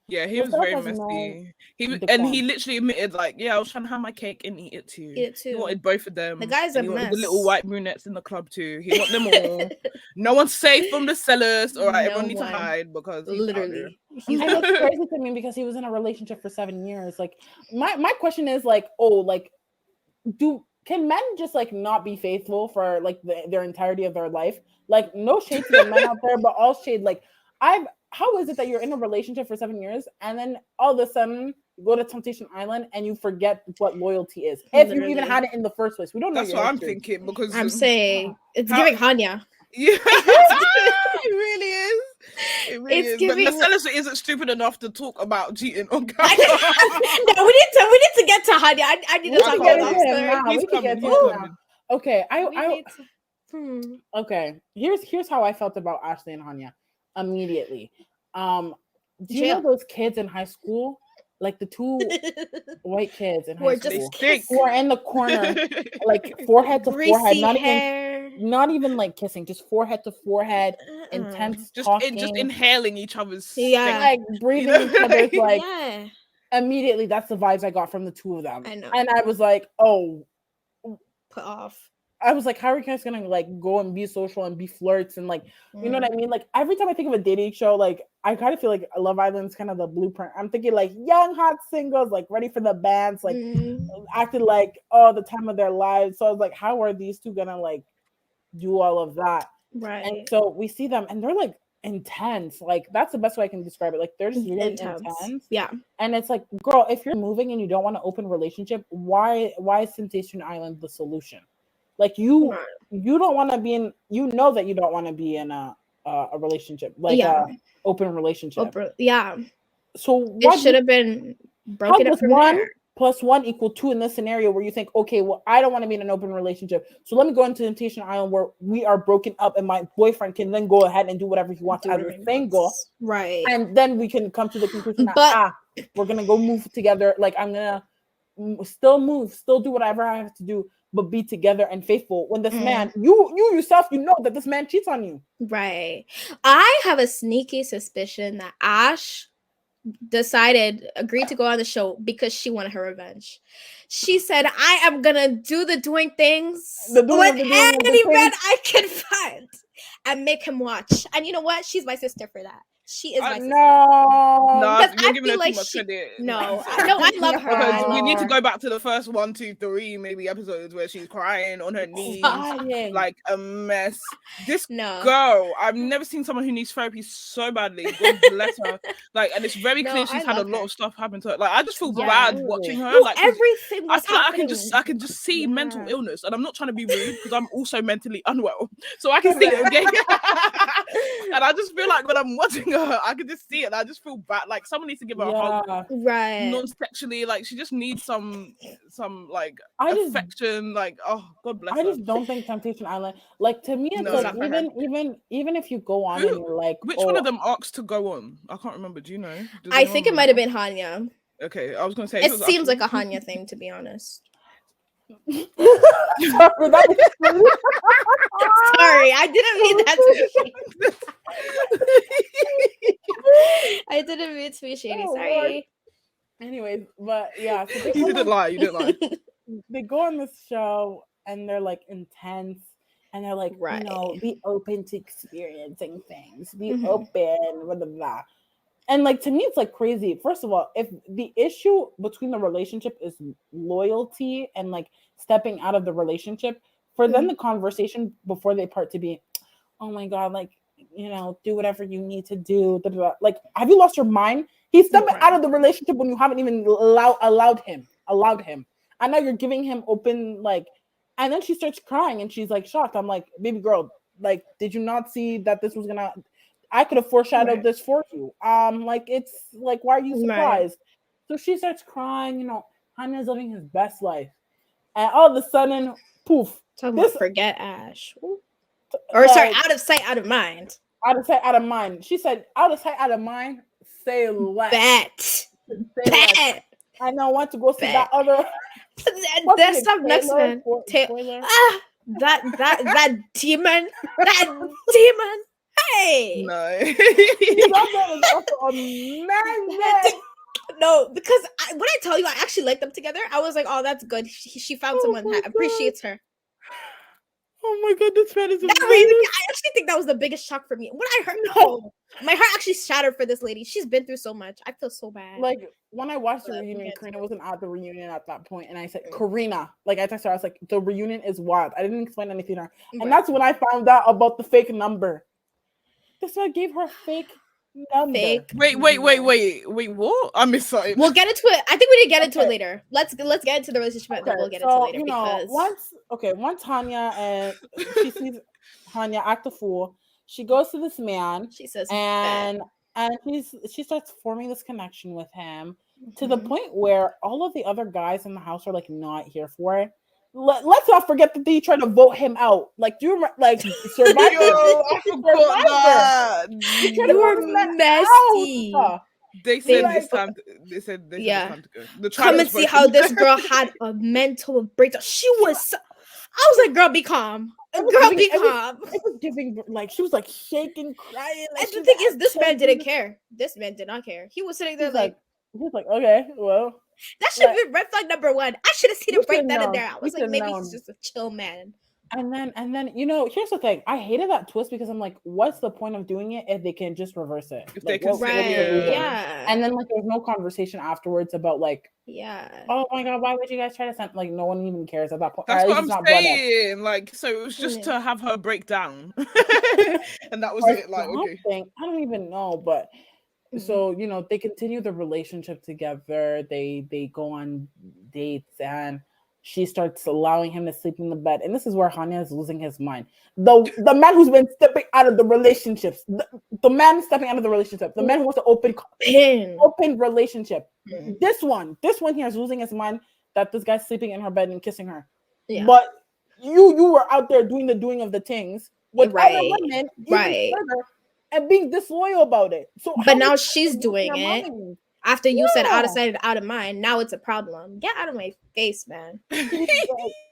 Yeah, he was Lascelles very has no messy. He and decorum. he literally admitted, like, yeah, I was trying to have my cake and eat it too. Eat it He too. wanted both of them. The guy's and a he wanted the little mess. white brunettes in the club too. He want them all. No one's safe from the sellers. All right, No everyone needs to one. hide because he's Literally. And it's crazy to me because he was in a relationship for 7 years. Like my question is like, can men just like not be faithful for like their entirety of their life? Like, no shade to the men out there, but all shade. Like, how is it that you're in a relationship for 7 years and then all of a sudden you go to Temptation Island and you forget what loyalty is? If you even Literally. had it in the first place, we don't know. That's your what I'm history. thinking because I'm saying it's How- giving Hanya. yeah, it really is. It really It's is. giving- But the sellers isn't stupid enough to talk about cheating on No, camera. we need to get to Hanya. I need to We talk can about get that into him story. now. He's We can coming. get He's to it now. coming. Okay, We need to- okay. Here's how I felt about Ashley and Hanya immediately. Do you Jail. know those kids in high school, like the two white kids in Who are high just school, stink. who are in the corner, like forehead to forehead, Greasy not hair. even like kissing, just forehead to forehead, intense just talking, just inhaling each other's Yeah. like breathing You know? each other's like. Yeah, Immediately, that's the vibes I got from the two of them, I know. and I was like, oh. Put off. I was like, how are you guys gonna like go and be social and be flirts and like, you know what I mean? Like every time I think of a dating show, like I kind of feel like Love Island's kind of the blueprint. I'm thinking like young hot singles, like ready for the bands, like acting like the time of their lives. So I was like, how are these two gonna like do all of that? Right. And so we see them, and they're like intense. Like that's the best way I can describe it. Like they're just really intense. Yeah. And it's like, girl, if you're moving and you don't want to open relationship, why is Temptation Island the solution? Like you don't want to be in. You know that you don't want to be in a relationship, like a open relationship. Yeah. So what it should have been broken up from there. 1+1 = 2 in this scenario where you think, okay, well, I don't want to be in an open relationship, so let me go into Temptation Island where we are broken up and my boyfriend can then go ahead and do whatever he wants as a single, right? And then we can come to the conclusion that we're gonna go move together. Like I'm gonna still move, still do whatever I have to do, but be together and faithful. When this man, you yourself, you know that this man cheats on you. Right. I have a sneaky suspicion that Ash agreed to go on the show because she wanted her revenge. She said, I am gonna do the doing things with any man I can find and make him watch. And you know what? She's my sister for that. She is my sister. No, you're I giving her like too much credit. No, I love her. Because we need to go back to the first 1, 2, 3 maybe episodes where she's crying on her knees like a mess. This girl, I've never seen someone who needs therapy so badly. God bless her. Like, and it's very clear she's had a lot of stuff happen to her. Like, I just feel bad watching her. Like, everything was I feel like I can just see mental illness, and I'm not trying to be rude because I'm also mentally unwell, so I can see it. Okay, and I just feel like when I'm watching her, I can just see it. And I just feel bad. Like someone needs to give her a hug, right? Non-sexually, like she just needs some like affection. Like, oh, God bless her. I just don't think Temptation Island. Like to me, it's like even if you go on and you're like, which one of them asked to go on? I can't remember. Do you know? I think it might have been Hanya. Okay, I was gonna say it seems like a Hanya thing, to be honest. Sorry, I didn't mean that to be shady. I didn't mean to be shady. Sorry. Lord. Anyways, but yeah, so you didn't lie. You didn't lie. They go on this show and they're like intense and they're like, you know, be open to experiencing things, be open, blah, blah, blah. And like to me, it's like crazy. First of all, if the issue between the relationship is loyalty and like stepping out of the relationship, for them the conversation before they part to be, oh my God, like, you know, do whatever you need to do. Blah, blah, blah. Like, have you lost your mind? He's stepping out of the relationship when you haven't even allowed him. And now you're giving him open, like, and then she starts crying and she's like shocked. I'm like, baby girl, like, did you not see that this was gonna? I could have foreshadowed this for you. Like it's like, why are you surprised? So she starts crying. You know, Hanya's living his best life, and all of a sudden, poof! Forget Ash, or sorry, out of sight, out of mind. Out of sight, out of mind. She said, out of sight, out of mind. Say less. Bet. Say less. Bet. I know. Want to go see that Bet. other. That's up next, man. Spoiler. That demon. That demon. Hey. No. That is also amazing. No, because when I tell you I actually like them together, I was like, oh, that's good. She found someone that appreciates her. Oh my god, this man is amazing. I actually think that was the biggest shock for me. When I heard, my heart actually shattered for this lady. She's been through so much. I feel so bad. Like when I watched the reunion, Karina wasn't at the reunion at that point, and I said, Karina, like I texted her, I was like, the reunion is wild. I didn't explain anything to her, and that's when I found out about the fake number. This man gave her a fake number. Wait, what? I missed something. We'll get into it. I think we did get into it later. Let's get into the relationship, and then we'll get into it later. You know, once Tanya and she sees Hanya act a fool, she goes to this man. She says, and she starts forming this connection with him to the point where all of the other guys in the house are like not here for it. Let's not forget that they tried to vote him out. Like, do you remember, like Survivor? I forgot that. You were messy. They said this time. They said it's time to go. Come and see how this girl had a mental breakdown. She was. I was like, girl, be calm. Girl, be calm. It was giving, like, she was like shaking, crying. Like, and the thing is, this man didn't care. This man did not care. He was sitting there he was like, okay, well. That should be red flag number one. I should have seen him break that in there. I was like, maybe he's just a chill man. And then, you know, here's the thing. I hated that twist because I'm like, what's the point of doing it if they can just reverse it? If like, they can, yeah. And then, like, there's no conversation afterwards about, like, yeah, oh my god, why would you guys try to send? Like, no one even cares at that point. That's what I'm saying. Like, so it was just to have her break down, and that was it. Like, okay, I don't even know, but. So, you know, they continue the relationship together. They go on dates, and she starts allowing him to sleep in the bed. And this is where Hanya is losing his mind. The man who's been stepping out of the relationships, the man stepping out of the relationship, the man who wants to open relationship. Mm-hmm. This one here is losing his mind that this guy's sleeping in her bed and kissing her. Yeah. But you were out there doing of the things with other women, even further, and being disloyal about it. So, but now she's doing it after you said out of sight and out of mind. Now it's a problem. Get out of my face, man. She's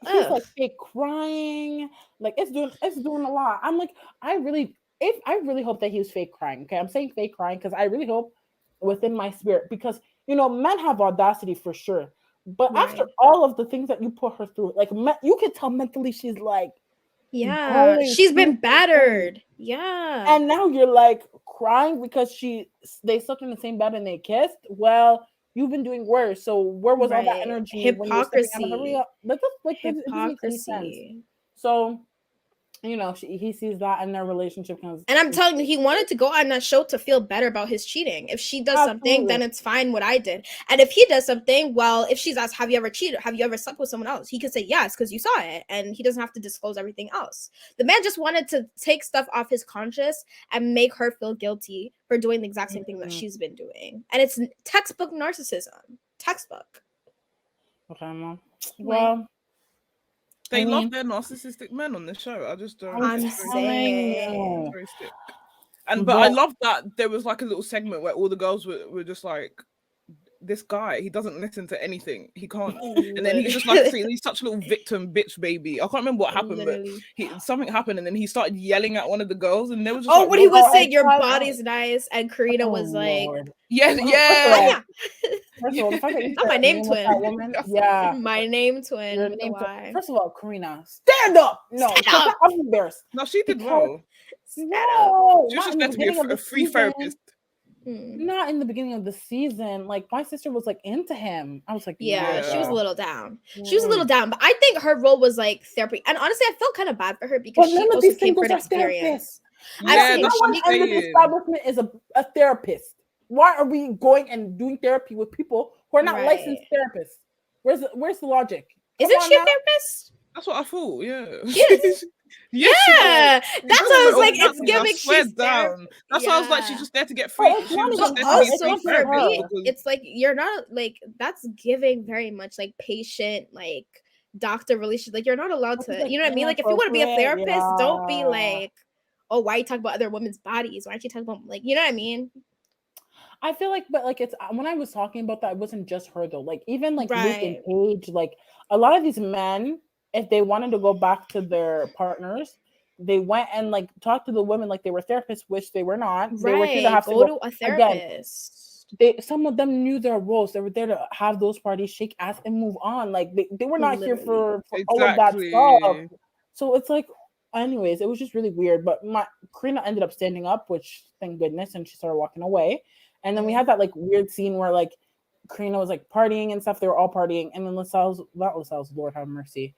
like fake crying. Like it's doing a lot. I'm like, I really hope that he was fake crying. Okay, I'm saying fake crying because I really hope within my spirit, because you know men have audacity for sure. But after all of the things that you put her through, like you could tell mentally she's like. Yeah, she's been battered. Yeah. And now you're like crying because they slept in the same bed and they kissed. Well, you've been doing worse. So where was all that energy? Hypocrisy. Hypocrisy. So, you know, he sees that in their relationship. And I'm telling you, he wanted to go on that show to feel better about his cheating. If she does something, then it's fine what I did. And if he does something, well, if she's asked, have you ever cheated? Have you ever slept with someone else? He could say yes, because you saw it. And he doesn't have to disclose everything else. The man just wanted to take stuff off his conscience and make her feel guilty for doing the exact same thing that she's been doing. And it's textbook narcissism. Textbook. Okay, Mom. Well... They love their narcissistic men on the show. I just don't. I'm saying. But I love that there was like a little segment where all the girls were just like, this guy, he doesn't listen to anything. He can't. And then he's just like, he's such a little victim bitch baby. I can't remember what happened, but something happened, and then he started yelling at one of the girls, and they were just when he was saying your body's nice, and Karina was like, yeah. First of all, the fact that not my name twin. My name twin. First of all, Karina, stand up. No, I'm embarrassed. No, she did well. No, she was just meant to be a free therapist. Not in the beginning of the season. Like my sister was like into him. I was like, she was a little down. She was a little down, but I think her role was like therapy. And honestly, I felt kind of bad for her because she also came for an experience. I no one under the establishment is a therapist. Why are we going and doing therapy with people who are not licensed therapists? Where's the logic? Isn't she a therapist? That's what I thought. Yeah. Yeah, that's why I was like, it's giving. She's down. That's why I was like, she's just there to get free. She was just there also for me, it's like you're not like that's giving very much like patient, like doctor relationship. Like you're not allowed to, you know what I mean? Like if you want to be a therapist, don't be like oh, why are you talking about other women's bodies? Why aren't you talking about, like, you know what I mean? I feel like, but like it's when I was talking about that, it wasn't just her though. Like even like Luke and Right. Paige, like a lot of these men, if they wanted to go back to their partners, they went and like talked to the women like they were therapists, which they were not. They were here to Right. have Go single. to a Again, therapist. some of them knew their roles. They were there to have those parties, shake ass, and move on. Like they were not here Literally. for all of that stuff. Exactly. So it's like, anyways, it was just really weird. But my Karina ended up standing up, which thank goodness, and she started walking away. And then we had that like weird scene where like Karina was like partying and stuff. They were all partying, and then Lascelles, Lord have mercy.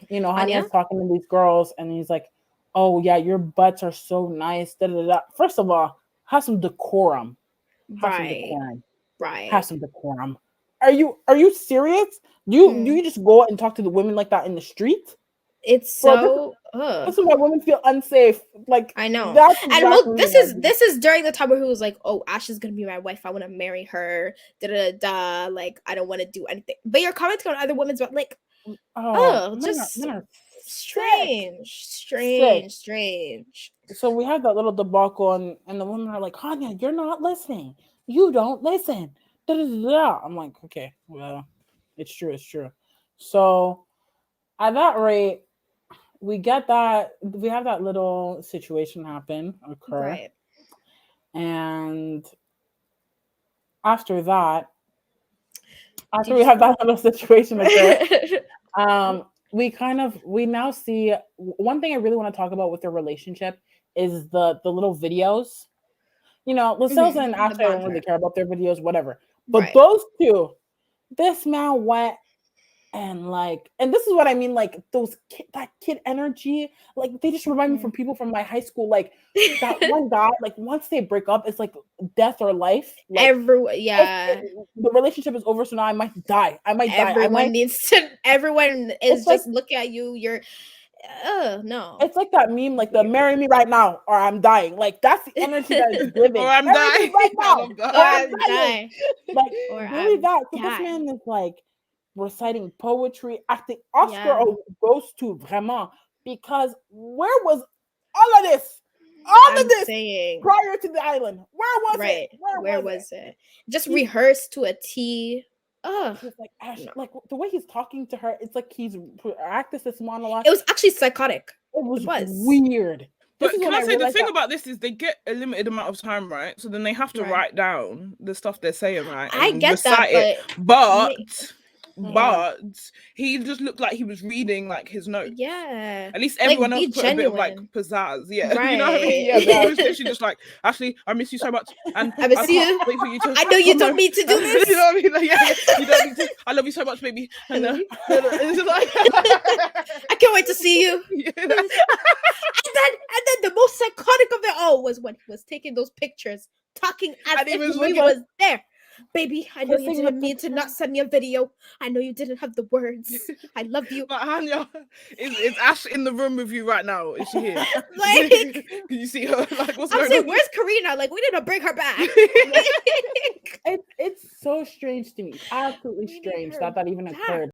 You know, Anya? Hanya's talking to these girls, and he's like, "Oh yeah, your butts are so nice." Da, da, da. First of all, have some decorum. Have some Right. decorum. Have Right. some decorum. Are you serious? Do you just go out and talk to the women like that in the street? It's Bro, so this is why women feel unsafe. Like I know. that's And well, exactly this is during the time where he was like, "Oh, Ash is gonna be my wife. I want to marry her." Da da da. Like, I don't want to do anything. But you're commenting on other women's, but like, just men are strange. So we had that little debacle, and the women are like, "Hanya, you're not listening. You don't listen." Da, da, da, da. I'm like, okay, well, it's true. So at that rate, we have that little situation occur, Right. and after that, after we have that little situation occur, we now see one thing I really want to talk about with their relationship is the little videos. You know, Lascelles and Ashley, I don't really care about their videos, whatever. But those two, this man went and this is what I mean, like that kid energy, like they just remind me from people from my high school, like that one guy, like once they break up, it's like death or life. Like Everyone, the relationship is over, so now I might die. Everyone is just looking at you. You're, no. It's like that meme, like the "marry me right now or I'm dying." Like that's the energy that is giving. Or I'm dying right now. Or I'm dying. Like Or really I'm that. So this dying. man is like reciting poetry, acting. Oscar goes to vraiment, because where was all of this? Saying, prior to the island. Where was it? Where was it? Just rehearsed to a T. Just like Ash, like the way he's talking to her, it's like he's practiced this monologue. It was actually psychotic. It was weird. But can I say the thing about this is they get a limited amount of time, right? So then they have to write down the stuff they're saying, right? I get that, but he just looked like he was reading like his notes. Yeah. At least everyone else put a bit of like pizzazz. Yeah. Right. You know what I mean? Yeah. He was literally just like, Ashley, I miss you so much. And I miss you. Wait for you to I know you told me to do this. You know what I mean? Like, yeah, you don't need to. I love you so much, baby. And it's just like I can't wait to see you. Yeah. and then the most psychotic of it all was when he was taking those pictures, talking as if he was there. Baby, I know you didn't mean to not send me a video. I know you didn't have the words. I love you. But Hanya, is Ash in the room with you right now? Is she here? Like, can you see her? Like, what's going on? Where's Karina? Like, we need to bring her back. It's so strange to me. Absolutely strange that even occurred.